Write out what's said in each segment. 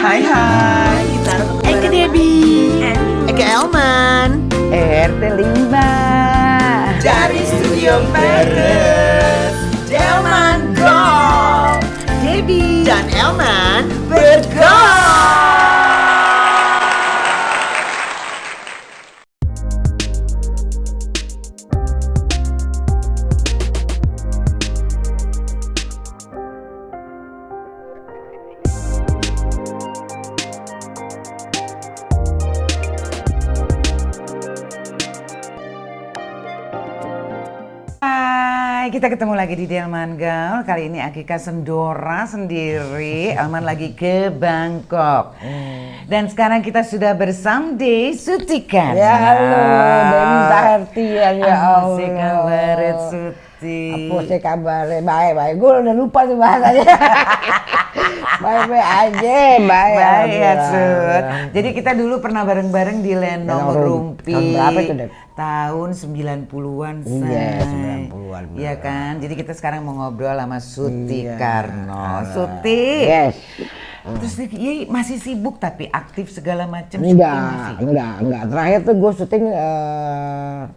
Hai. Kita Eke Debbie. Eke Elman. RT 5 Dari Studio Paris. Delman Golf. Debbie dan Elman bergolf. Hai, kita ketemu lagi di Delman Gaul. Kali ini Akika Sendora sendiri. Elman lagi ke Bangkok. Dan sekarang kita sudah bersama di Sutika. Ya halo, Dewi Sahartian ya Allah. Apa kabar Suti? Apa sih kabar? Baik. Gue udah lupa tuh bahasanya. Baik aja, baik. Baik ya Sut. Jadi kita dulu pernah bareng-bareng di Lenong Rumpi. Tahun berapa itu, Dep? Tahun 90-an, say. Iya, 90-an. Iya kan? Jadi kita sekarang mau ngobrol sama Suti Iya. Karno. Suti. Yes. Terus dia masih sibuk tapi aktif segala macam. Enggak. Terakhir tuh gue syuting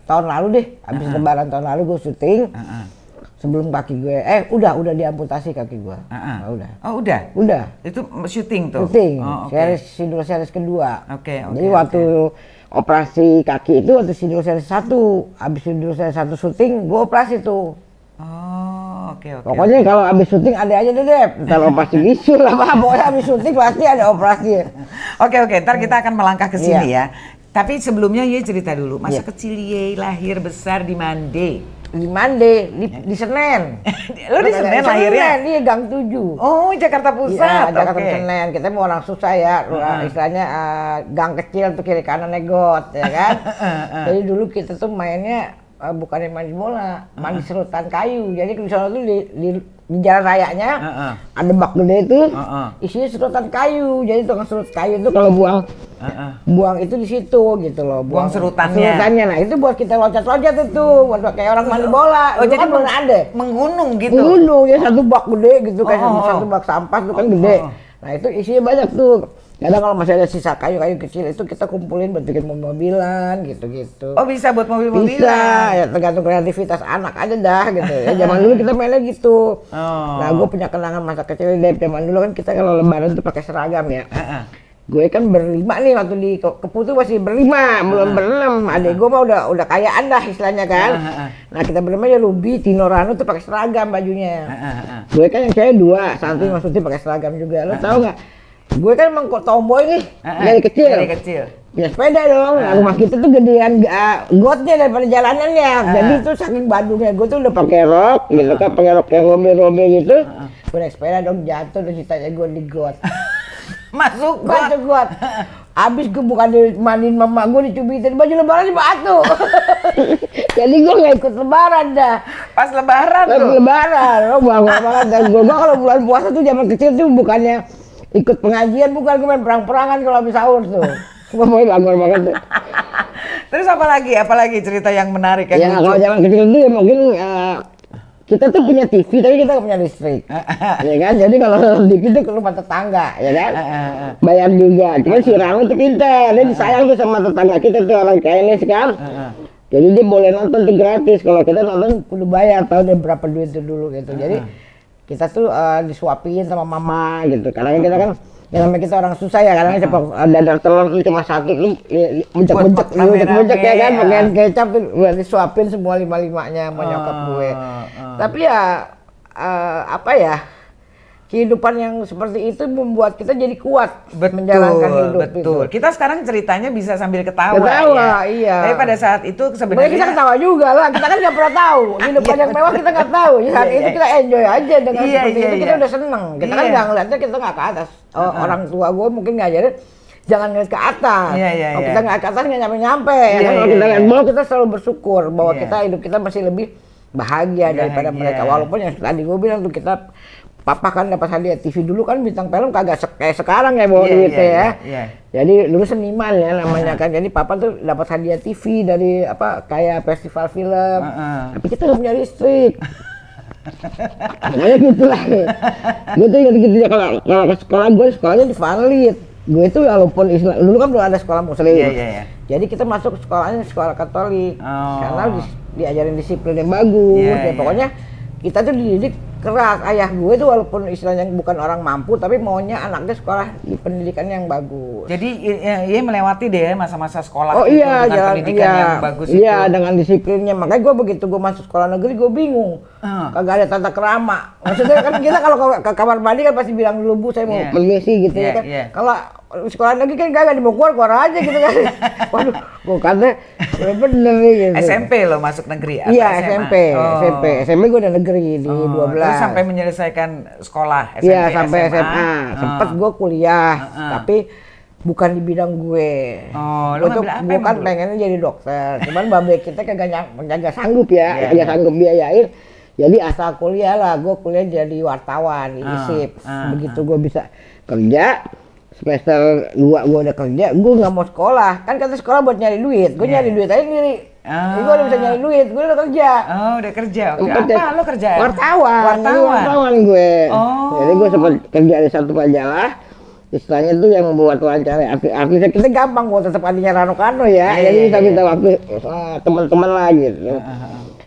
tahun lalu deh. Habis lebaran tahun lalu gue syuting. Sebelum kaki gue, udah diamputasi kaki gue. Udah. Oh udah? Udah. Itu syuting tuh? Syuting, Oh, series kedua. Oke. Jadi waktu operasi kaki itu waktu series 1. Habis series 1 syuting, gue operasi tuh. Oh, oke. Pokoknya kalau habis syuting ada aja deh, Dep. Ntar operasi bisul lah, Pak. Pokoknya habis syuting pasti ada operasi. Oke, ntar kita akan melangkah ke sini Iya. ya. Tapi sebelumnya Ye cerita dulu, masa Iya. kecil Ye lahir besar di Mande. Di Mande, di Senen. Lu di Senen lahirnya? Iya, Gang 7. Oh, Jakarta Pusat. Iya, Jakarta oke. Senen. Kita mau orang susah ya, istilahnya gang kecil tuh kiri kanan negot, ya kan. Jadi dulu kita tuh mainnya bukannya main bola, mandi serutan kayu. Jadi di sana tuh di jalan rayanya ada bak gede itu, isinya serutan kayu. Jadi tukang serut kayu itu kalau buang itu di situ gitu loh. Buang serutannya. Nah itu buat kita loncat-loncat itu, buat kayak orang mandi bola. Oh, Dulu jadi kan belum ada. menggunung gitu. Gunung ya, satu bak gede gitu, kayak satu bak sampah tuh kan gede. Nah itu isinya banyak tuh. Kadang kalau masih ada sisa kayu-kayu kecil itu kita kumpulin buat bikin mobil-mobilan gitu-gitu. Oh bisa buat mobil-mobilan? Bisa, ya tergantung kreativitas anak aja dah gitu. Ya zaman dulu kita mainnya gitu. Nah gue punya kenangan masa kecil dari zaman dulu kan kita kalau lebaran tuh pakai seragam ya. Gue kan berlima nih waktu di Keputu masih berlima, belum berenam. Adek gue mah udah kayaan dah istilahnya kan. Nah kita berlima ya Ruby, Tino Rano tuh pakai seragam bajunya. Gue kan yang cewek 2, Santi maksudnya pakai seragam juga. Lo tau nggak? Gue kan emang kok tomboy nih dari kecil. Ya sepeda dong. Nah, rumah kita tuh gedean gotnya daripada jalanannya. Jadi tuh saking badungnya gue tuh udah pakai rok gitu kan, pakai rok yang robe-robe gitu. Gue naik sepeda dong jatuh terus ditanya gue di got. Masuk got. Abis gue bukan dimandiin mama gue dicubitin baju lebaran di batu. Jadi gue nggak ikut lebaran dah. Pas lebaran tuh? Lebaran, lo bangga banget. Dan gue kalau bulan puasa tuh zaman kecil tuh bukannya ikut pengajian, bukan gue main perang-perangan kalau habis sahur tuh. Gue mau bangga banget tuh. Terus apalagi cerita yang menarik yang Ya lucu? kalau zaman kecil tuh ya mungkin kita tuh punya TV tapi kita nggak punya listrik. Ya kan, jadi kalau TV tuh ke rumah tetangga, ya kan. Bayar juga, cuman si Rano tuh pintar, dia disayang tuh sama tetangga kita tuh orang Chinese kan. Jadi dia boleh nonton tuh gratis, kalau kita nonton kudu bayar, tahu dia berapa duit itu dulu gitu. Jadi kita tuh disuapin sama mama gitu, karena kita kan ya namanya kita orang susah ya, kadang cepat dadar telur tuh cuma satu tuh muncak ya kan, pakaian kecap tuh udah disuapin semua 5-5-nya sama nyokap gue. Tapi ya apa ya, kehidupan yang seperti itu membuat kita jadi kuat menjalankan hidup. Betul. Itu. Kita sekarang ceritanya bisa sambil ketawa ya. Iya. Tapi pada saat itu Sebenarnya sebenarnya kita ketawa juga lah, kita kan nggak pernah tahu kehidupan yang mewah, kita nggak tahu. Ya, saat itu kita enjoy aja dengan seperti itu, kita udah seneng. Kita kan nggak ngeliatnya, kita nggak ke atas. Orang tua gue mungkin ngajarin jangan ngeliat ke atas. Kalau kita nggak ke atas nggak nyampe-nyampe. Kalau kita lihat bawah kita selalu bersyukur bahwa kita hidup kita masih lebih bahagia daripada mereka. Walaupun yang tadi gue bilang tuh kita papa kan dapat hadiah TV dulu kan bintang film kagak kayak sekarang ya bawa duitnya ya. Jadi dulu seniman ya namanya kan. Jadi papa tuh dapat hadiah TV dari kayak festival film. Tapi kita nggak punya listrik. Makanya gitu lah. Gue tuh gitu ya kalau ke sekolah gue sekolahnya di Vanlit. Gue tuh walaupun Islam, dulu kan belum ada sekolah muslim. Iya. Jadi kita masuk sekolahnya sekolah Katolik. Oh. Karena diajarin disiplin yang bagus. Iya, Pokoknya kita tuh dididik keras. Ayah gue tuh walaupun istilahnya bukan orang mampu, tapi maunya anaknya sekolah di pendidikan yang bagus. Jadi ia melewati deh masa-masa sekolah Oh itu iya, dengan pendidikan yang bagus itu. Iya, dengan disiplinnya. Makanya gue begitu gue masuk sekolah negeri gue bingung. Kagak ada tata kerama. Maksudnya kan kita kalau ke kamar mandi kan pasti bilang dulu Bu saya mau permisi gitu ya kan. Kalau sekolah negeri kan kagak mau keluar aja gitu kan. Waduh, gue kata bener nih gitu. SMP lo masuk negeri atau iya, SMA? SMP gue udah negeri di 12. Terus sampai menyelesaikan sekolah SMP, iya, sampai SMA. Sempet gue kuliah, tapi bukan di bidang gue. Lu ngambil apa gue kan dulu? pengennya jadi dokter. Cuman babe kita kagak sanggup ya, kagak sanggup biayain. Jadi asal kuliah lah, gue kuliah jadi wartawan di ISIP. Begitu gue bisa kerja, semester 2 gue udah kerja, gue nggak mau sekolah. Kan kata sekolah buat nyari duit, gue nyari duit aja sendiri. Jadi gue udah bisa nyari duit, gue udah kerja. Oh, udah kerja. Apa lo kerja? Wartawan gue. Jadi gue sempat kerja di satu majalah. Istilahnya tuh yang membuat wawancara artisnya kita gampang buat tetap adanya Rano Karno ya. Jadi kita minta waktu teman-teman lah gitu.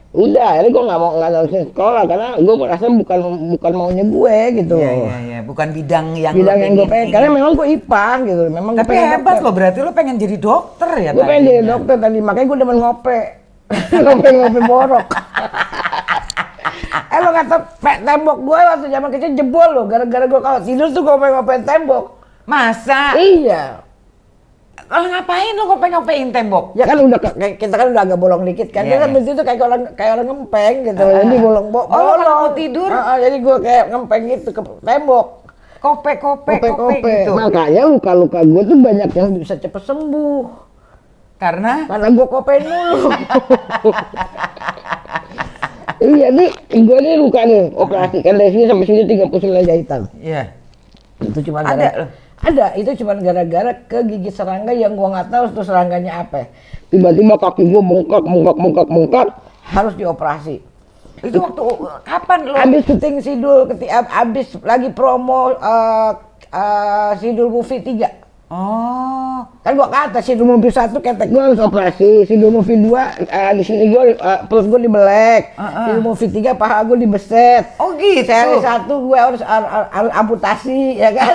Udah, jadi gue nggak terusin sekolah karena gue merasa bukan maunya gue gitu. Iya, bukan bidang yang gue pengen. Karena memang gue IPA gitu. Memang tapi hebat lo, berarti lo pengen jadi dokter ya? Gue pengen jadi dokter tadi, makanya gue demen ngope. ngope borok. Lo kata tembok gue waktu zaman kecil jebol lo, gara-gara gue kalau tidur tuh ngopein tembok. Masa? Iya. Kalau ngapain lo ngopein tembok? Ya kan kita kan udah agak bolong dikit kan. Kita bentuk itu kayak orang ngempeng gitu. Jadi bolong. Kalau mau tidur? Jadi gue kayak ngempeng gitu ke tembok. Kope gitu. Makanya luka-luka gue tuh banyak yang bisa cepet sembuh. Karena gue kopein mulu. Iya nih, gue nih luka nih operasi kan dari sini sampai sini 39 jahitan. Iya. Itu cuma Ada, itu cuma gara-gara kegigit serangga yang gua nggak tahu itu serangganya apa. Tiba-tiba kaki gua bengkak, harus dioperasi. Itu waktu kapan lo? Habis syuting Sidul, habis lagi promo Sidul Movie 3. Oh. Kan gua kata Sidul Movie 1 ketek gua harus operasi, Sidul Movie 2 di sini gua perut gua dibelek. Sidul Movie 3 paha gua dibeset. Oh gitu. Seri 1 gua harus amputasi ya kan.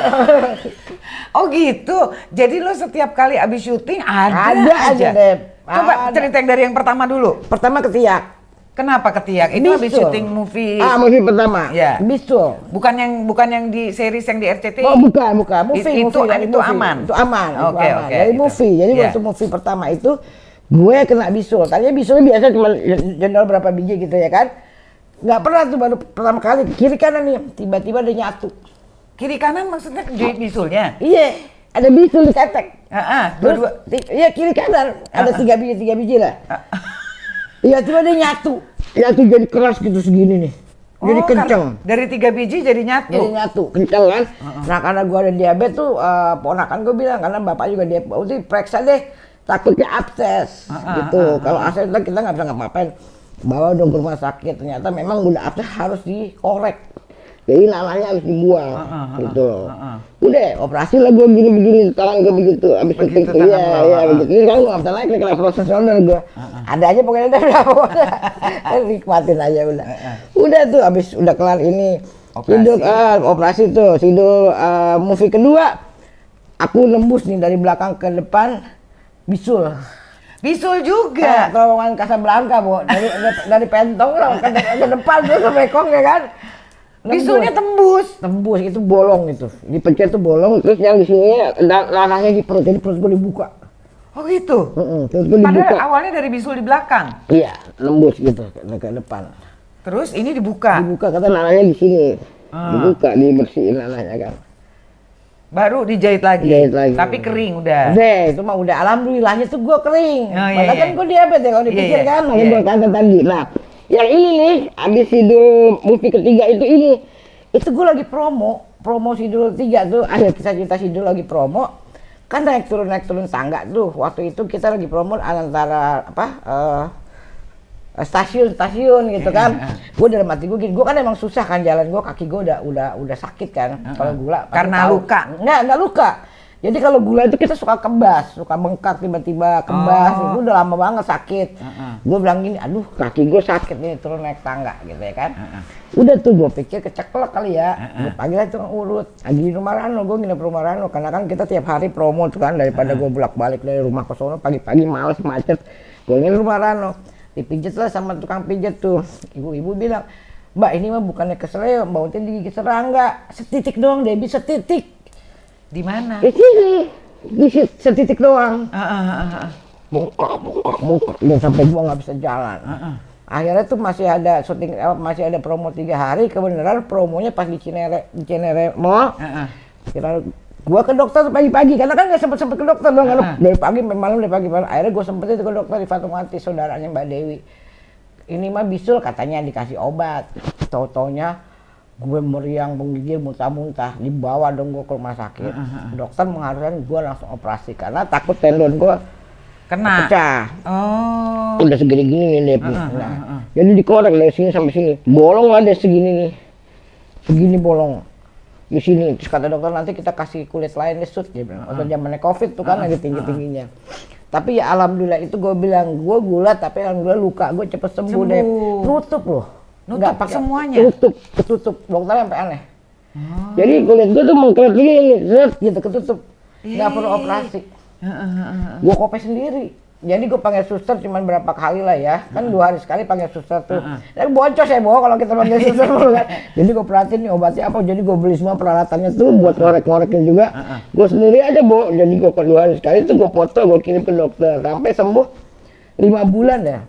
Oh gitu. Jadi lo setiap kali abis syuting ada aja deh. Coba cerita yang dari yang pertama dulu. Pertama ketiak. Kenapa ketiak? Itu habis syuting movie. Movie pertama. Ya. Bisul. Bukan yang di series yang di RCTI. Oh, bukan. Movie. Itu aman. Itu aman. Oke. Jadi gitu. Movie. Jadi waktu movie pertama itu gue kena bisul. Tadinya bisulnya biasa cuma jendol berapa biji gitu ya kan. Nggak pernah tuh baru pertama kali kiri kanan nih tiba-tiba ada nyatu. Kiri kanan maksudnya jahit bisulnya? Iya. Ada bisul di ketek. Dua-dua. Iya kiri kanan ada 3 biji lah. Iya, tiba dia nyatu jadi keras gitu segini nih. Jadi kenceng. Dari 3 biji jadi nyatu. Jadi nyatu, kenceng kan. Nah karena gua ada diabetes tuh, ponakan gua bilang karena bapak juga diabetes, udah periksa deh, takutnya abses gitu. Kalau abses kita nggak bisa ngapain. Bawa dong ke rumah sakit, ternyata memang udah abses harus dikorek. Jadi nanahnya harus dibuang, gitu. Udah, operasi lah gue begini-begini, tangan gue begitu, abis syuting tuh, iya begitu. Ini sekarang gue gak bisa naik nih, kena profesional gue. Ada aja pokoknya udah, nikmatin aja udah. Udah tuh, abis udah kelar ini, operasi tuh, Sidul movie kedua, aku nembus nih dari belakang ke depan, bisul. Bisul juga? Terowongan Casablanca, Bu, dari Pentong ke depan tuh ke Mekong ya kan. Bisulnya tembus itu bolong itu, dipencet tuh bolong, terus yang di sini nanahnya di perut, jadi perut gue dibuka. Oh gitu? Perut gue dibuka. Padahal awalnya dari bisul di belakang? Iya, nembus gitu ke depan. Terus ini dibuka? Dibuka, kata nanahnya di sini, dibuka, dibersihin nanahnya kan. Baru dijahit lagi? Tapi kering udah? Udah, itu mah udah, alhamdulillahnya tuh gue kering. Padahal kan gue diabetes ya, kalau dipikir kan, makanya gue kata tadi. Nah, yang ini nih, abis Sidul movie ketiga itu gue lagi promo Sidul 3 tuh, ada kisah cerita Sidul lagi promo, kan naik turun tangga tuh, waktu itu kita lagi promo antara stasiun gitu kan. Gue dalam hati gue gini, gue kan emang susah kan jalan, gue kaki gue udah sakit kan. Kalau gula karena luka. Enggak luka. Jadi kalau gula itu kita suka kebas, suka bengkak tiba-tiba kebas, itu udah lama banget sakit. Gue bilang gini, aduh kaki gue sakit nih turun naik tangga gitu ya kan. Udah tuh gue pikir keceklek kali ya. Gue panggil aja tukang urut. Lagi di rumah Rano, gue nginep rumah Rano karena kan kita tiap hari promo tuh kan, daripada gue bolak-balik dari rumah ke sono pagi-pagi males macet. Gue nginep rumah Rano. Dipijet lah sama tukang pijet tuh. Ibu-ibu bilang, "Mbak, ini mah bukannya keseleo, Mbak Utin digigit serangga. Setitik doang, Debbie, setitik." Di mana? Di sini, setitik doang. Bengkak, dan sampai gua nggak bisa jalan. Akhirnya tuh masih ada syuting, masih ada promo 3 hari. Kebenaran promonya pas di Cinere Mall. Kira gua ke dokter pagi-pagi, karena kan nggak sempet ke dokter dong. Dari pagi sampai malam, dari pagi malam. Akhirnya gua sempet itu ke dokter di Fatmawati, saudaranya Mbak Dewi. Ini mah bisul, katanya dikasih obat. Tau-taunya gue meriang, menggigil, muntah-muntah, dibawa dong gue ke rumah sakit. Dokter mengharuskan gue langsung operasi karena takut tendon gue kena pecah. Udah segini-gini nih Devi. Jadi dikorek dari sini sampai sini, bolong ada segini nih, segini bolong di sini. Terus kata dokter nanti kita kasih kulit lain di shoot, dia bilang. Waktu zamannya COVID tuh kan lagi tinggi-tingginya. Tapi ya alhamdulillah itu gue bilang, gue gula tapi alhamdulillah luka gue cepet sembuh deh. Nutup loh. Nutup pakai semuanya? Ketutup, dokternya sampai aneh. Jadi kulit gue tuh mengkeret gini, gitu ketutup. Nggak perlu operasi. Gue kopes sendiri. Jadi gue panggil suster cuma berapa kali lah ya. Kan 2 hari sekali panggil suster tuh. Tapi boncos ya kalau kita panggil suster kan. Jadi gue perhatiin nih obatnya apa. Jadi gue beli semua peralatannya tuh buat ngorek-ngorekin juga. Gue sendiri aja Jadi gue 2 hari sekali tuh gue foto, gue kirim ke dokter. Sampai sembuh 5 bulan ya.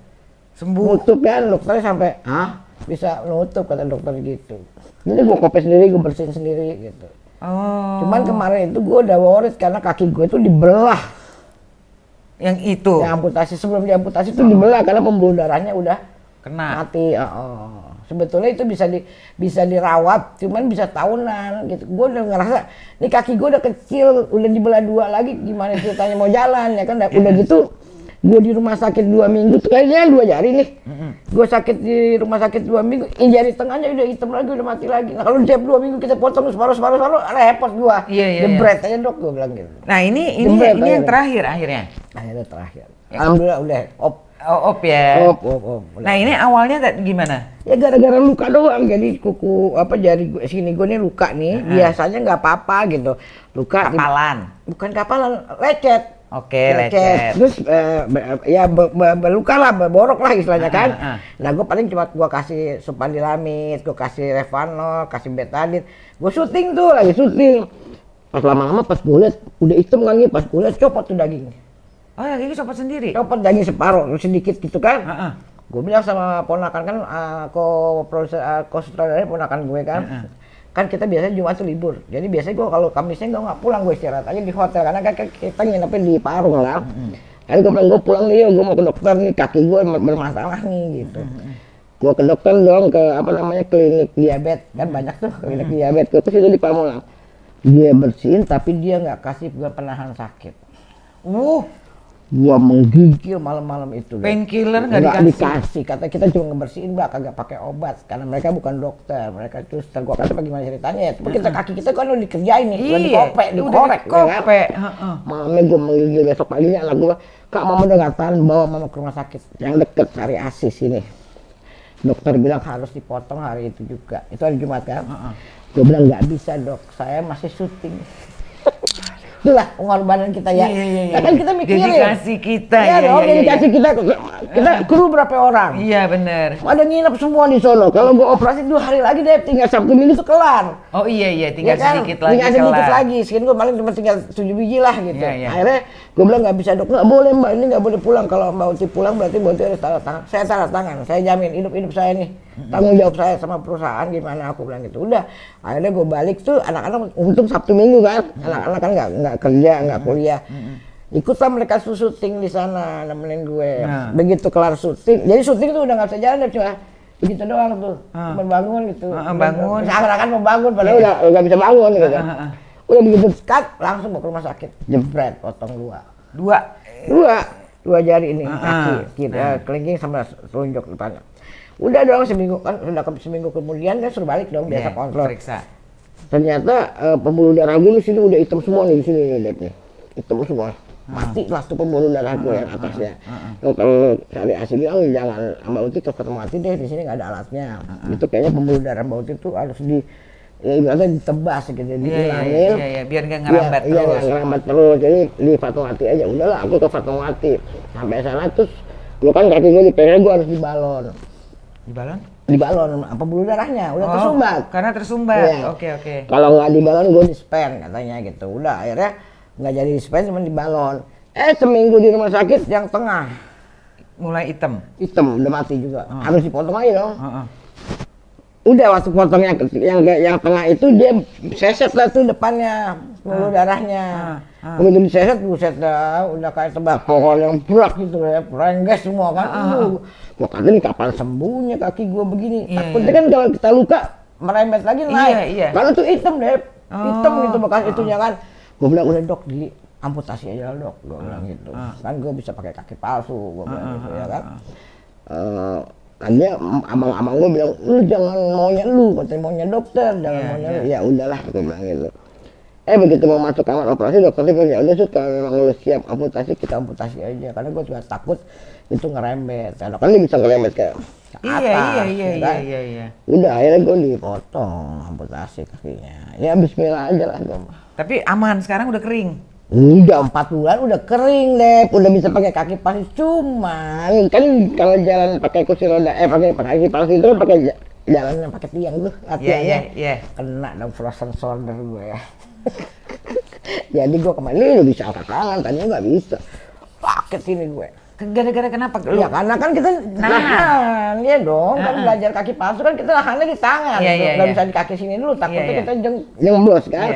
Sembuh? Nutup kan, dokternya sampai, bisa nutup kata dokter gitu. Jadi gue kopes sendiri, gue bersihin sendiri gitu. Cuman kemarin itu gue udah worried karena kaki gue tuh dibelah. Yang itu? Yang amputasi, sebelum diamputasi tuh dibelah karena pembuluh darahnya udah kena. Mati. Sebetulnya itu bisa dirawat, cuman bisa tahunan gitu. Gue udah ngerasa, nih kaki gue udah kecil, udah dibelah 2 lagi, gimana ceritanya mau jalan ya kan? Udah gitu. Gue di rumah sakit 2 minggu, kayaknya 2 jari nih. Gue sakit di rumah sakit 2 minggu, jari tengahnya udah hitam lagi, udah mati lagi. Nah kalau tiap 2 minggu kita potong separuh, repot gue. Jebret aja dok, gue bilang gitu. Nah ini yang terakhir akhirnya? Akhirnya terakhir. Alhamdulillah udah op ya? Op. Nah ini awalnya gimana? Ya gara-gara luka doang, jadi kuku jari gue sini gue nih luka nih, biasanya nggak apa-apa gitu. Luka. Kapalan? Bukan kapalan, lecet. Oke, lecet. Terus ya luka lah, borok lah istilahnya kan. Nah gue paling cuma gue kasih Supandilamid, gue kasih Revanol, kasih betadine. Gue syuting tuh, lagi syuting. Pas lama-lama pas gue liat udah hitam kan nih, pas gue liat copot tuh dagingnya. Oh ya, gini copot sendiri? Copot daging separuh, sedikit gitu kan. Gue bilang sama ponakan kan, ko-sutradaranya ponakan gue kan. Kan kita biasanya Jumat tuh libur, jadi biasanya gue kalau Kamisnya gue nggak pulang, gue istirahat aja di hotel karena kan kita nginepnya di Parung lah. Jadi gue bilang gue pulang nih, gue mau ke dokter nih, kaki gue bermasalah nih gitu. Gue ke dokter dong, ke klinik diabetes, kan banyak tuh klinik diabetes. Terus itu di Pamulang, dia bersihin tapi dia nggak kasih gue penahan sakit. Gua menggigil malam-malam itu. Painkiller nggak dikasih. Kata kita cuma ngebersihin mbak, kagak pakai obat. Karena mereka bukan dokter, mereka suster. Gua kata bagaimana ceritanya ya. Tapi kita kaki kita kan udah dikerjain nih, udah dikopek, dikorek. Malamnya gua menggigil, besok paginya anak gua, Kak mama udah nggak tahan, bawa mama ke rumah sakit yang deket Sari Asih sini. Dokter bilang harus dipotong hari itu juga. Itu hari Jumat kan. Gua bilang nggak bisa dok, saya masih syuting. Itulah pengorbanan kita ya. Kan kita mikirin. Dedikasi kita. Dedikasi kita. Kita kru berapa orang? Iya benar. Ada nginep semua di sono. Kalau gua operasi 2 hari lagi deh, tinggal Sabtu Minggu tuh kelar. Oh iya, tinggal sedikit lagi. Tinggal sedikit lagi. Sekian gua paling cuma tinggal 7 biji lah gitu. Akhirnya gua bilang nggak bisa dok, nggak boleh mbak, ini nggak boleh pulang. Kalau mbak Uci pulang berarti harus tanda tangan. Saya tanda tangan, saya jamin hidup saya nih. Tanggung jawab saya sama perusahaan gimana, aku bilang gitu. Udah, akhirnya gue balik tuh, anak-anak untung Sabtu Minggu kan, anak-anak kan nggak kerja, nggak kuliah. Ikutlah mereka syuting di sana, nemenin gue. Begitu kelar syuting, jadi syuting tuh udah nggak bisa jalan, cuma begitu doang tuh, bangun gitu. Bangun. Seakan-akan mau bangun, padahal udah nggak bisa bangun gitu kan. Udah begitu cut, langsung mau ke rumah sakit, jebret, potong 2. 2 jari ini kaki, kelingking sama telunjuk depannya. Udah dong seminggu kan, seminggu kemudian dia suruh balik dong biasa kontrol. Periksa. Ternyata pembuluh darah gue di sini udah hitam semua nih di sini nih, hitam semua. Mati lah tuh pembuluh darah gue yang atasnya. Kalau cari hasil bilang jangan Mbak Uti tetap mati deh, di sini nggak ada alatnya. Itu kayaknya pembuluh darah Mbak Uti tuh harus ibaratnya ditebas gitu, dihilangin. Iya, biar nggak ngerambat terus. Iya, ngerambat terus. Jadi di Fatmawati aja. Udahlah, aku ke Fatmawati. Sampai sana terus, gue kan kaki gue dipegang, gue harus dibalon. Dibalon? Dibalon pembuluh darahnya, udah tersumbat. Karena tersumbat. Iya. Oke. Kalau nggak dibalon, gue dispen katanya gitu. Udah, akhirnya nggak jadi dispen, cuma dibalon. Seminggu di rumah sakit yang tengah Mulai hitam, udah mati juga. Harus dipotong aja dong. Udah waktu potongnya yang tengah itu dia seset lah tuh depannya pembuluh darahnya. Begitu diseset, buset dah, udah kayak tebak pohon yang berat gitu ya, rengges semua kan. Gua kata nih kapan sembuhnya kaki gua begini. Takutnya kan kalau kita luka merembet lagi naik. Karena tuh hitam deh, hitam gitu bekas itunya kan. Gua bilang udah dok, di amputasi aja lah dok, gua bilang gitu. Kan gua bisa pakai kaki palsu, gua bilang gitu ya kan. Dia abang-abang gue bilang, lu jangan maunya lu, katanya maunya dokter, jangan maunya lu. Ya udahlah, gue bilang gitu. Begitu mau masuk kamar operasi, dokternya bilang, ya udah Sud, kalau memang lu siap amputasi, kita amputasi aja. Karena gue juga takut itu ngerembet, karena kan dia bisa ngerembet ke atas. Iya. Udah akhirnya gue dipotong amputasi kakinya. Ya bismillah aja lah gue. Tapi aman, sekarang udah kering. Udah 4 bulan udah kering deh, udah bisa pakai kaki palsu. Cuman kan kalau jalan pakai kursi roda, pakai kaki palsu itu kan pakai jalan yang pakai tiang tuh latihannya. Iya. Kena dong frozen shoulder gue ya. Jadi gue kemarin ini udah bisa angkat tangan, tadinya nggak bisa. Paket ini gue. Gara-gara kenapa? Ya karena kan kita nahan, ya dong. Kan belajar kaki palsu kan kita nahannya di tangan. Nggak bisa di kaki sini dulu, takutnya kita jemblos kan.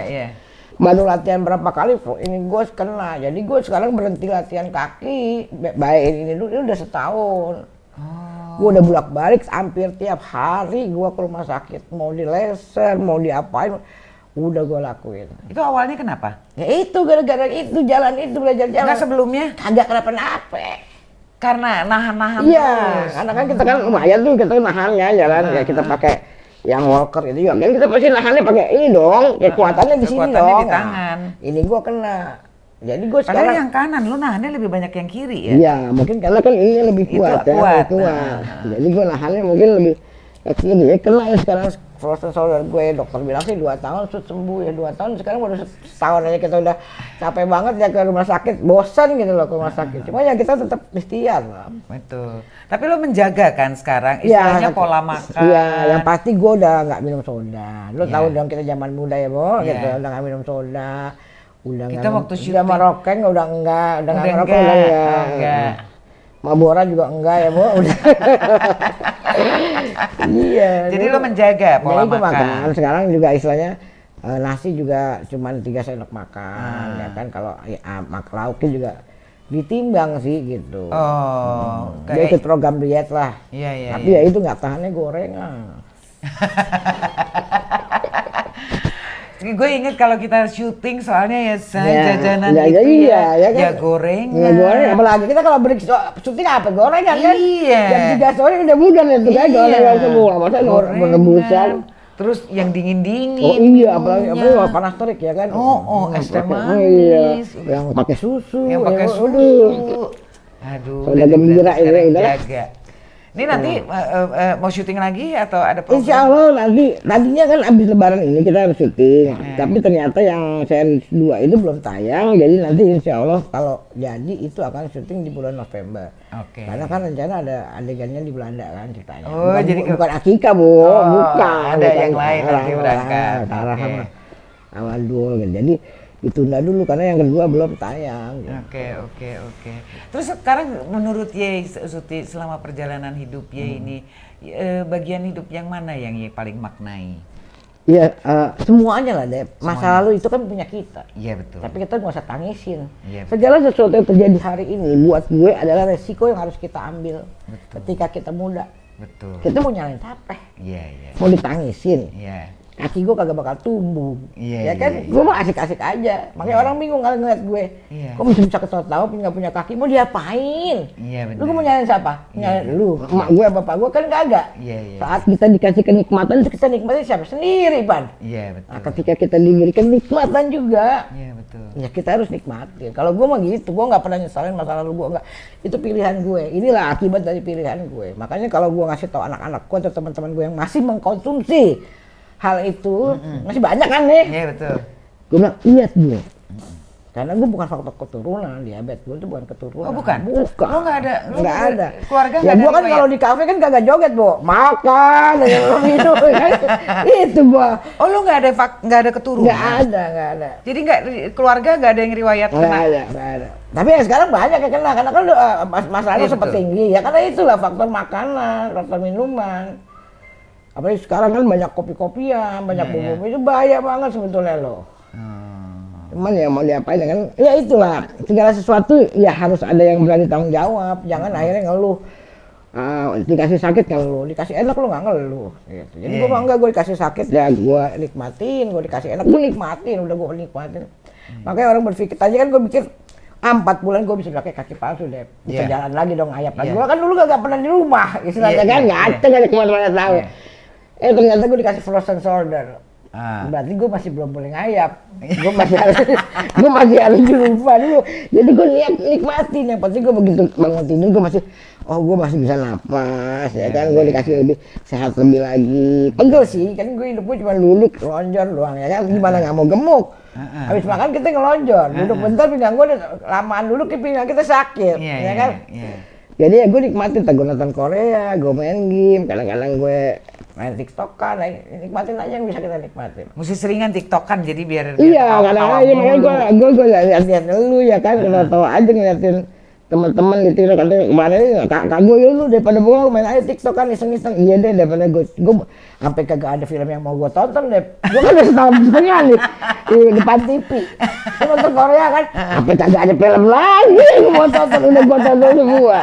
Baru latihan berapa kali, ini gue kena. Jadi gue sekarang berhenti latihan kaki, baik ini dulu, ini udah setahun. Gue udah bolak-balik hampir tiap hari gue ke rumah sakit. Mau di laser, mau diapain, udah gue lakuin. Itu awalnya kenapa? Ya itu gara-gara itu jalan itu, belajar jalan. Enggak sebelumnya? Kagak kenapa-napa. Karena nahan-nahan iya, terus. Karena kan kita kan lumayan tuh, kita nahan ya jalan. Ya kita pakai yang walker itu juga kan kita pasti nahannya pakai ini dong, kekuatannya di sini dong. Di tangan. Ini gua kena. Jadi gua Padahal sekarang yang kanan lu nahannya lebih banyak yang kiri ya. Iya, mungkin karena kan ini lebih kuat ya, kuat. Jadi gua nahannya mungkin lebih kiri. Ya kena ya sekarang frozen shoulder gue, dokter bilang sih 2 tahun sembuh ya, 2 tahun. Sekarang baru setahun aja kita udah capek banget ya ke rumah sakit, bosan gitu loh ke rumah sakit. Cuma ya kita tetap ikhtiar lah. Betul. Tapi lo menjaga kan sekarang, istilahnya pola makan. Iya, yang pasti gue udah nggak minum soda. Lo tahu dong kita zaman muda ya, Bo, gitu. Udah nggak minum soda. Udah kita waktu syuting udah merokeng udah nggak merokok udah enggak. Mabora juga enggak ya, Bu. Iya. Jadi lo menjaga pola makan. Sekarang juga istilahnya nasi juga cuma 3 sendok makan, ya kan. Kalau lauknya juga ditimbang sih gitu. Dia ikut program diet lah. Iya. Tapi ya itu nggak tahannya gorengan. Gue inget kalau kita syuting soalnya ya jajanan itu ya gorengan. Ya gorengan, apalagi kita kalau break syuting apa gorengan kan? Iya. Jam 3 sore udah mudah itu kan gorengan semua. Masa rebusan. Terus yang dingin-dingin. Oh iya, apalagi panas terik ya kan? Es teh manis. Yang pakai susu. Yang pakai susu. Aduh. Udah gembira ini udah. Ini nanti mau syuting lagi atau ada program? Insya Allah tadinya kan abis lebaran ini kita harus syuting. Tapi ternyata yang series 2 itu belum tayang. Jadi nanti insya Allah kalau jadi itu akan syuting di bulan November. Karena kan rencana ada adegannya di Belanda kan ceritanya. Bukan Akika, Bu. Bukan. Ada yang lain nanti berangkat. Awal dulu kan. Jadi ditunda dulu karena yang kedua belum tayang. Oke. Terus sekarang menurut Ye Suti selama perjalanan hidup Ye ini bagian hidup yang mana yang Ye paling maknai? Iya, semuanya lah deh. Masa lalu itu kan punya kita. Iya betul. Tapi kita nggak usah tangisin. Iya, segala sesuatu yang terjadi hari ini buat gue adalah resiko yang harus kita ambil. Ketika kita muda. Betul. Kita mau nyalain siapa? Iya. Mau ditangisin. Iya. kaki gue kagak bakal tumbuh. Iya, Ya kan, iya, iya. gue mah asik-asik aja. Makanya orang bingung kalau ngeliat gue. Iya. Kok bisa ketawa-tawa nggak punya kaki, mau diapain? Iya, benar. Lu mau nyalain siapa? Nyalain lu, emak gue, bapak gue kan kagak. Iya, iya. Saat kita dikasih kenikmatan, kita nikmatin siapa? Sendiri, Pan. Iya, betul. Nah, ketika kita diberikan nikmatan juga, Iya, betul. ya kita harus nikmatin. Kalau gue mah gitu, gue nggak pernah nyesalin masa lalu gue, nggak. Itu pilihan gue. Inilah akibat dari pilihan gue. Makanya kalau gue ngasih tahu anak-anak gue atau teman-teman gue yang masih mengkonsumsi hal itu, masih banyak kan nih. Iya, betul. Gue bilang, lihat gue. Karena gue bukan faktor keturunan, diabetes gue itu bukan keturunan. Oh, bukan? Bukan. Lo nggak ada? Lo Nggak ada. Keluarga Ya nggak ada gue kan riwayat? kalau di kafe kan kagak joget, Bo. Makan, minum, kan. Itu gue. Oh, lo nggak ada keturunan? Nggak ada. Jadi keluarga nggak ada yang riwayat kena? Nggak ada. Tapi ya sekarang banyak yang kena, karena kan masalahnya Iya, sempat betul. tinggi. Ya karena itulah faktor makanan, faktor minuman. Apalagi sekarang kan banyak kopi-kopian, banyak Iya, iya. bumbu, itu bahaya banget sebetulnya loh. Hmm. Cuman ya mau diapain kan, ya itulah, segala sesuatu ya harus ada yang berani tanggung jawab. Jangan akhirnya ngeluh. Dikasih sakit ngeluh, dikasih enak lu nggak ngeluh gitu. Jadi Iya, gue iya. bangga, gue dikasih sakit ya gue nikmatin, gue dikasih enak gue nikmatin, udah gue nikmatin. Makanya orang berpikir, tadi kan gue pikir 4 bulan gue bisa pakai kaki palsu deh, bisa Iya. jalan lagi dong, ayap lagi. Iya. Gue kan dulu gak pernah di rumah, istilahnya Iya, kan iya, nggak iya. ada, nggak ada kemana-mana tahu. Iya. Ternyata gue dikasih frozen shoulder. Ah. Berarti gue masih belum boleh ngayap. Gue masih harus di rumah dulu. Jadi gue nikmatin. Yang penting gue begitu bangun tidur gue masih, gue masih bisa napas, ya kan. Gue dikasih lebih sehat lebih lagi. Pegel sih, kan gue hidup gue cuma luluk, lonjor doang, ya kan. Gimana nggak mau gemuk? Habis makan kita ngelonjor. Duduk bentar pinggang gue lamaan duduk, pinggang kita sakit, Iya, ya iya, kan. iya. Jadi ya gue nikmatin, gue nonton Korea, gue main game, kadang-kadang gue main TikTok-an, nikmatin aja yang bisa kita nikmatin. Mesti seringan TikTokan jadi biar Iya, ketawa kadang-kadang aja makanya mulu. gue lihat lu ya kan, kalau tahu aja ngeliatin teman-teman gitu, katanya kemarin kak gue lu daripada bohong main aja TikTok-an iseng-iseng. Iya deh, daripada gue sampai kagak ada film yang mau gue tonton deh. Gue kan udah setahun setengah nih di depan TV. Gue nonton Korea kan, sampai kagak ada film lagi yang mau tonton, udah gue tonton semua.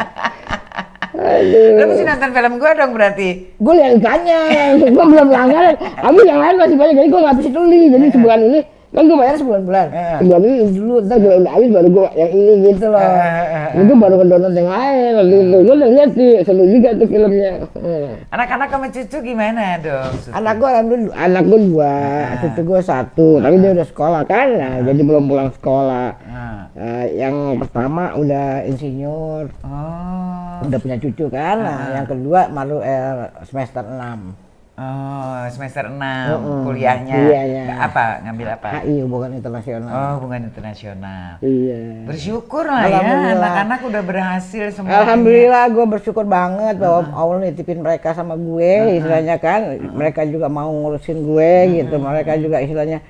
Aduh. Lo mesti nonton film gue dong berarti. Gue lihat ikannya, gue belum langganan. Tapi yang lain masih banyak, jadi gue nggak bisa beli. Jadi sebulan ini kan gue bayar sebulan-bulan. Sebulan ini dulu, ntar gue udah habis baru gue yang ini gitu loh. Ini gue baru nonton yang lain. Gitu. Gue udah lihat sih, seru juga tuh filmnya. Anak-anak sama cucu gimana dong? Suti? Anak gue alhamdulillah, anak gue 2, cucu gue 1. Tapi dia udah sekolah kan, nah, jadi belum pulang sekolah. Yang pertama udah insinyur, Oh. udah punya cucu kan. Nah, yang kedua malu semester 6. Oh, semester 6 kuliahnya. Kuliahnya. Apa? Ngambil apa? HI, hubungan internasional. Oh, hubungan internasional. Iya. Bersyukur lah ya, Alhamdulillah. anak-anak udah berhasil semuanya. Alhamdulillah, gue bersyukur banget bahwa Allah nitipin mereka sama gue, istilahnya kan. Mereka juga mau ngurusin gue gitu. Mereka juga istilahnya,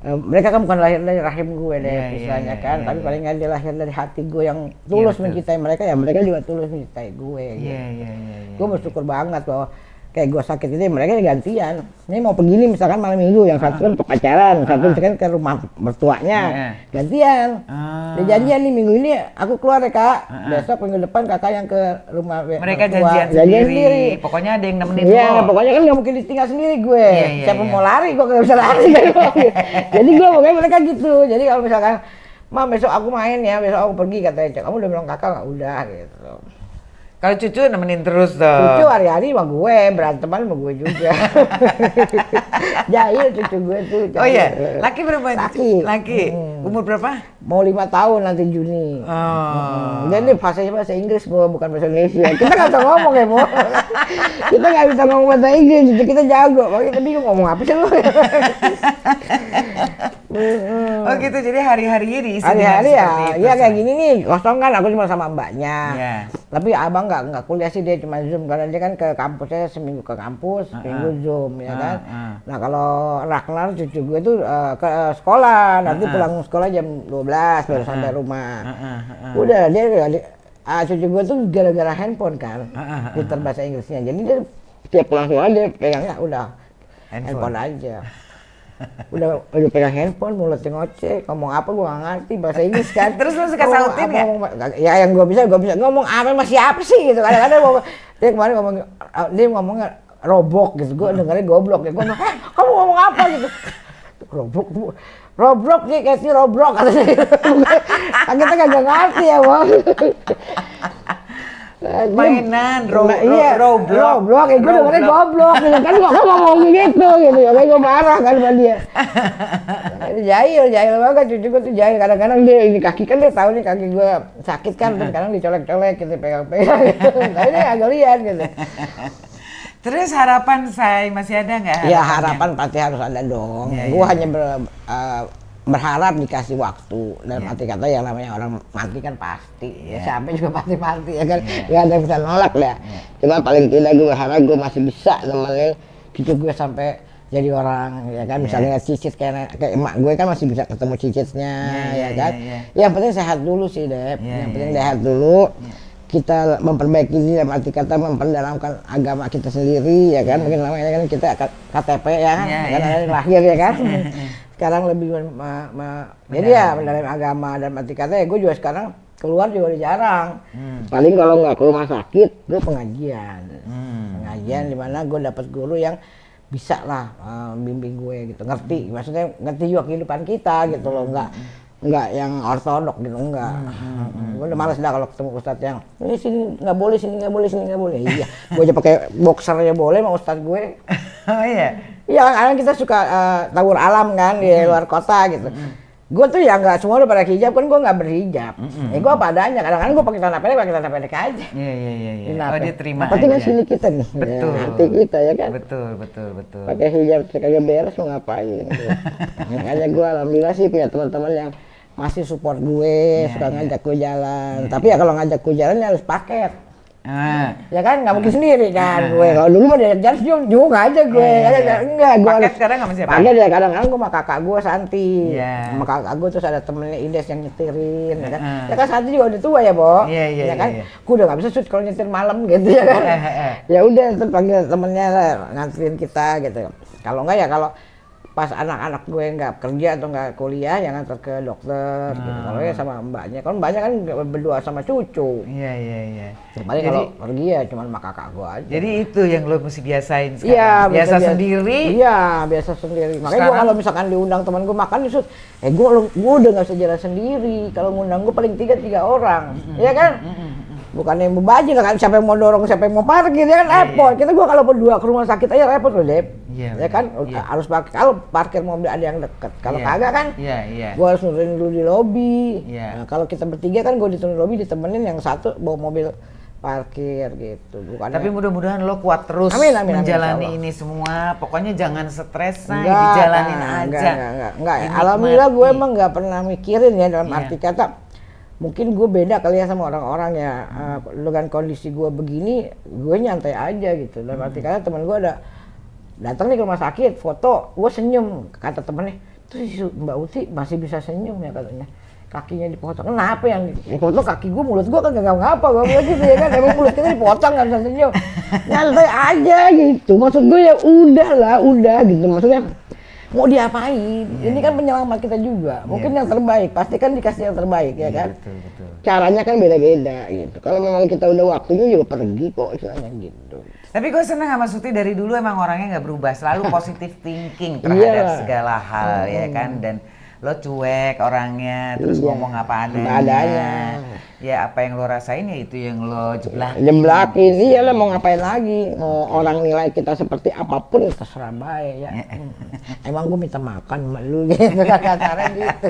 mereka kan bukan lahir dari rahim gue deh, Iya, istilahnya iya, kan. iya, Tapi iya. paling nggak dia lahir dari hati gue yang tulus betul. mencintai mereka, ya mereka juga tulus mencintai gue. Iya, Gitu. iya, iya. Gue bersyukur banget bahwa kayak gue sakit ini mereka gantian. Ini mau pergi nih misalkan malam minggu, yang satu kan pacaran, satu misalkan ke rumah mertuanya, gantian. Dia janjian nih minggu ini aku keluar ya kak, besok minggu depan kakak yang ke rumah Mereka mertua. janjian sendiri. Pokoknya ada yang nemenin Iya, lo. pokoknya kan nggak mungkin ditinggal sendiri gue. Iya, iya, Siapa iya. mau lari, gue nggak bisa lari. Jadi gue pokoknya mereka gitu. Jadi kalau misalkan, Ma besok aku main ya, besok aku pergi katanya. Kamu udah bilang kakak nggak? Udah gitu. Kalau cucu nemenin terus dong. Cucu hari-hari sama gue, beranteman sama gue juga. Jahil cucu gue tuh. Oh iya, laki berapa? Laki. Laki. Umur berapa? Mau 5 tahun nanti Juni. Oh. Dan ini bahasa Inggris, Bu, bukan bahasa Indonesia. Kita nggak bisa ngomong ya, Bu. Kita nggak bisa ngomong bahasa Inggris, jadi kita jago. Makanya kita bingung ngomong apa sih lu. Oh gitu, jadi hari-harinya diisi Hari-hari dengan ya, seperti itu, ya kayak Say. gini nih, kosong kan aku cuma sama mbaknya. Iya. Tapi abang nggak kuliah sih, dia cuma Zoom karena dia kan ke kampusnya seminggu ke kampus, seminggu Zoom ya kan. Nah kalau Ragnar cucu gue tuh ke sekolah, nanti pulang sekolah jam 12 baru sampai rumah. Udah cucu gue tuh gara-gara handphone kan, pinter bahasa Inggrisnya. Jadi dia tiap pulang sekolah dia pegangnya udah handphone aja. udah pegang handphone, mulutnya ngoceh, ngomong apa gua nggak ngerti bahasa Inggris kan. Terus lu suka Ngomong sautin apa, nggak? Ya yang gua bisa ngomong apa sama siapa sih gitu. Kadang-kadang dia kemarin ngomong robok gitu, gue dengerin goblok ya, gue bilang, kamu ngomong apa gitu, Roblox nih kayak si Roblox katanya gitu. Kita kagak ngerti ya bang. Mainan Iya, Roblox ya gue dengerin goblok gitu kan, gue ngomong gitu ya, gue marah kan sama dia. Jahil banget, cucu gue tuh jahil. Kadang-kadang dia ini kaki kan, dia tahu nih kaki gue sakit kan, kadang dicolek-colek gitu, pegang-pegang gitu. Tapi dia agak lihat gitu. Terus harapan saya masih ada nggak? Ya harapan pasti harus ada dong. Gue hanya berharap dikasih waktu. Dalam arti kata yang namanya orang mati kan pasti. Ya siapa juga pasti mati ya kan. Gak ada yang bisa nolak lah. Cuma paling tidak gue berharap gue masih bisa nemenin cucu gue sampai jadi orang ya kan. Misalnya cicit kayak emak gue kan masih bisa ketemu cicitnya ya kan. Yang penting sehat dulu sih Dep. Yang penting sehat dulu. Kita memperbaiki diri dalam arti kata memperdalamkan agama kita sendiri ya kan. Mungkin namanya kan kita KTP ya kan, kan ada yang lahir ya kan. Sekarang lebih jadi ya mendalam agama dalam arti kata ya gue juga sekarang keluar juga udah jarang. Paling kalau nggak ke rumah sakit gue pengajian. Pengajian di mana gue dapat guru yang bisa lah bimbing gue gitu, ngerti, maksudnya ngerti juga kehidupan kita gitu loh, nggak yang ortodok gitu, enggak. Gue udah males dah kalau ketemu ustadz yang ini sini nggak boleh, sini nggak boleh, sini nggak boleh. Iya, gue aja pakai boxer aja boleh sama ustadz gue. Oh iya. Iya kan kita suka tawur alam kan di luar kota gitu. Gue tuh ya nggak semua udah pada hijab kan, gue nggak berhijab. Gue apa adanya. Kadang-kadang gue pakai celana pendek aja. Iya. Oh dia terima aja. Tapi kan sini kita nih. Betul. Ya, hati kita ya kan. Betul. Pakai hijab kagak beres mau ngapain? Makanya gue alhamdulillah sih punya teman-teman yang masih support gue, suka ngajak gue jalan. Tapi ya kalau ngajak gue jalan ya harus paket. Ya kan nggak mungkin sendiri kan gue. Kalau dulu mah diajak juga aja gue. Enggak, gue paket sekarang sama siapa? Paket ya kadang-kadang gue sama kakak gue Santi. Sama kakak gue terus ada temennya Ides yang nyetirin ya kan. Ya kan Santi juga udah tua ya, Bo. Ya kan. Gue udah nggak bisa shoot kalau nyetir malam gitu ya kan. Ya udah terus panggil temennya nganterin kita gitu. Kalau enggak ya kalau pas anak-anak gue nggak kerja atau nggak kuliah yang nganter ke dokter gitu. Kalau ya sama mbaknya, kalau mbaknya kan berdua sama cucu. Iya. Paling kalau pergi ya cuma sama kakak gue aja. Jadi itu yang lo mesti biasain sekarang. Iya, biasa sendiri. Iya, biasa sendiri. Makanya gue kalau misalkan diundang teman gue makan disut, gue udah nggak bisa jalan sendiri. Kalau ngundang gue paling tiga orang, iya kan? Bukan yang membajing kan, siapa yang mau dorong, siapa yang mau parkir, ya kan repot. Kita gua kalau berdua ke rumah sakit aja repot loh, Dep. Ya kan, harus parkir. Kalau parkir mobil ada yang deket, kalau kagak kan, gua harus nurunin dulu di lobi. Nah, kalau kita bertiga kan gua diturunin lobi, ditemenin yang satu bawa mobil parkir gitu. Bukan. Tapi mudah-mudahan lo kuat terus menjalani ini semua. Pokoknya jangan stres, dijalanin aja. Enggak. Alhamdulillah gue emang nggak pernah mikirin ya dalam arti kata. Mungkin gue beda kali ya sama orang-orang ya, dengan kondisi gue begini, gue nyantai aja gitu. Dalam arti kata teman gue ada datang nih ke rumah sakit, foto, gue senyum, kata temennya, terus Mbak Uti masih bisa senyum ya katanya, kakinya dipotong. Kenapa yang dipotong kaki gue, mulut gue kan gak ngapa, gue bilang gitu ya kan, emang mulut kita dipotong gak bisa senyum, nyantai aja gitu. Maksud gue ya udah gitu, maksudnya mau diapain? Ini kan penyelamat kita juga. Mungkin yang terbaik, pasti kan dikasih yang terbaik ya kan. Betul. Caranya kan beda-beda gitu. Kalau memang kita udah waktunya juga pergi kok istilahnya gitu. Tapi gue seneng sama Suti dari dulu emang orangnya nggak berubah, selalu positive thinking terhadap segala hal ya kan. Dan lo cuek orangnya, terus ngomong apa adanya. Ya apa yang lo rasain ya itu yang lo jeblakin. Iya lah, mau ngapain lagi, mau orang nilai kita seperti apapun terserah baik ya. Emang gue minta makan sama lu gitu kasarnya gitu.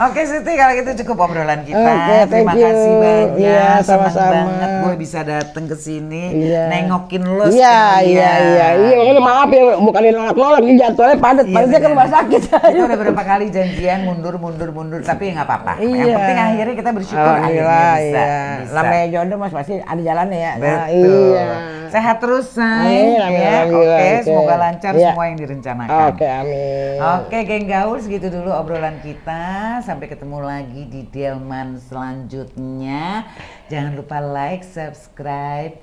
Oke Suti, kalau gitu cukup obrolan kita. Terima kasih banyak. Sama-sama. Senang banget gue bisa datang ke sini nengokin lo Iya. Maaf ya, bukan nolak-nolak, ini jadwalnya padatnya ke rumah sakit. Kita udah berapa kali janjian mundur tapi nggak apa-apa. Yang penting akhirnya kita bersyukur bisa. Namanya jodoh mas pasti ada jalannya ya. Betul. Sehat terus say. Oke, semoga lancar semua yang direncanakan. Oke, amin. Oke, geng gaul, segitu dulu obrolan kita. Sampai ketemu lagi di Delman selanjutnya. Jangan lupa like, subscribe,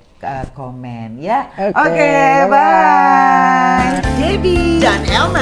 komen ya. Oke, bye. Debbie dan Elma